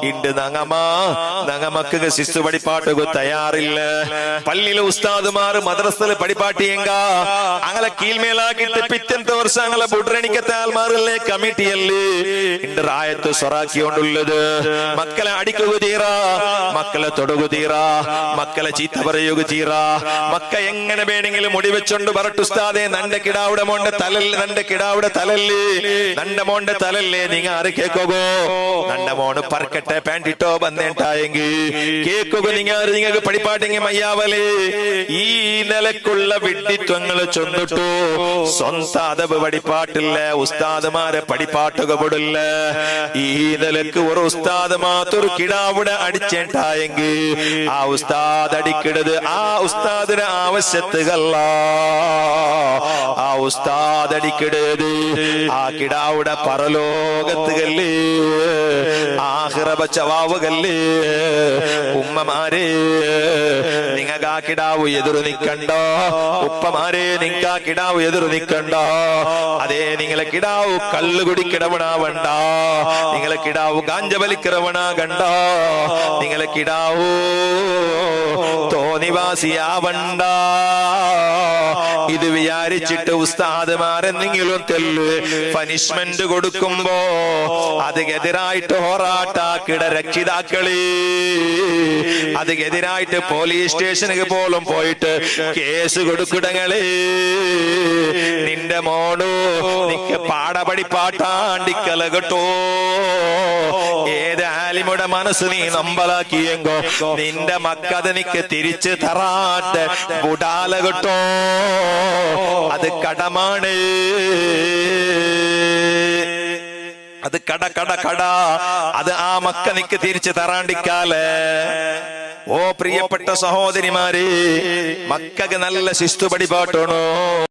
ഇണ്ട് നങ്ങമക്ക് ശിസ്തു പഠിപ്പാട്ടുക തയ്യാറില്ല. പള്ളിയിലെ ഉസ്താദുമാർ മദ്രസയിൽ പഠിപ്പാട്ടിയെങ്ക അങ്ങനെ കീഴ്മേലാക്കിട്ട് പിറ്റത്തെ വർഷം അങ്ങനെ ബുഡ്രണിക്കത്തെ ആൾമാരല്ലേ കമ്മിറ്റിയല്ലേ ഇണ്ട് റായത്ത് സ്വറാക്കിയോണ്ടുള്ളത്. മക്കളെ അടിക്കുക തീറാ, മക്കളെ തൊടുക തീറാ, മക്കളെ ചീത്ത പറയുക തീറാ. മക്ക എങ്ങനെ വേണമെങ്കിലും മുടി വെച്ചോണ്ട് പറട്ട് ഉസ്താദെ നന്റെ കിടാവിടെ മോന്റെ തലല്ലേ, നന്റെ കിടാവിടെ തലല്ലേ, നന്റെ മോന്റെ തലല്ലേ നിങ്ങ ആര് കേക്കോകോ? നന്റെ മോണ് പറക്കട്ടെ പാൻറ്റിട്ടോ ബന്ധേണ്ടായെങ്കിൽ കേക്കുക നിങ്ങൾക്ക് പഠിപ്പാട്ടെങ്കിൽ മയ്യാവലേ. ഈ നിലക്കുള്ള വിഡ്ഢിത്വങ്ങള് ചൊന്നിട്ടു സ്വന്തം അതവ് പഠിപ്പാട്ടില്ല, ഉസ്താദുമാരെ പഠിപ്പാട്ടുക പെടില്ല. ഈ നിലക്ക് ഒരു ഉസ്താദ് മാത്രം കിടാവിടെ അടിച്ചേണ്ടായെങ്കിൽ ആ ഉസ്താദ് അടിക്കിടത് ആ ഉസ്താദിന് ആവശ്യത്തുകല്ല, ആ ഉസ്താദ് അടിക്കിടത് ആ കിടാവിടെ പരലോകത്തുകല്ലേ, ആഖിറബ ചവാവുകല്ലേ. ഉമ്മമാരെ നിങ്ങൾക്ക് ആ കിടാവ് എതിരു നിക്കണ്ടോ, ഉപ്പമാരെ നിങ്ങൾക്ക് ആ കിടാവ് എതിരു നിക്കണ്ടോ. അതേ നിങ്ങളെ കിടാവ് കള്ളു കുടിക്കിടവണാവണ്ട, നിങ്ങളെ കിടാവ് ഗാഞ്ച വലിക്കിറവണാകണ്ട, നിങ്ങളെ കിടാവൂ തോന്നിവാസിയാവണ്ട. ഇത് വിചാരിച്ചിട്ട് ഉസ്താദുമാരെന്തെങ്കിലും തെല്ല് പനിഷ്മെന്റ് കൊടുക്കുമ്പോ അതിനെതിരായിട്ട് ഹോറാട്ടാക്കിട രക്ഷിതാക്കളി, അതിനെതിരായിട്ട് പോലീസ് സ്റ്റേഷനിൽ പോലും പോയിട്ട് കേസ് കൊടുക്കിടങ്ങളെ. നിന്റെ മോണു നിക്ക് പാടപടിപ്പാട്ടാണ്ടിക്കല കേട്ടോ. ഏത് ആലിമുടെ മനസ്സ് നീ നമ്പലാക്കിയെങ്കോ നിന്റെ മക്കത് നിക്ക് തിരിച്ച് തറാട്ട് ബുടാല കേട്ടോ. അത് കടമാണ്, അത് കട അത് ആ മക്ക നിക്ക് തിരിച്ച് തറാണ്ടിക്കാലേ. ഓ പ്രിയപ്പെട്ട സഹോദരിമാരെ, മക്കക്ക് നല്ല ശിസ്തു പഠിപ്പാട്ടണോ.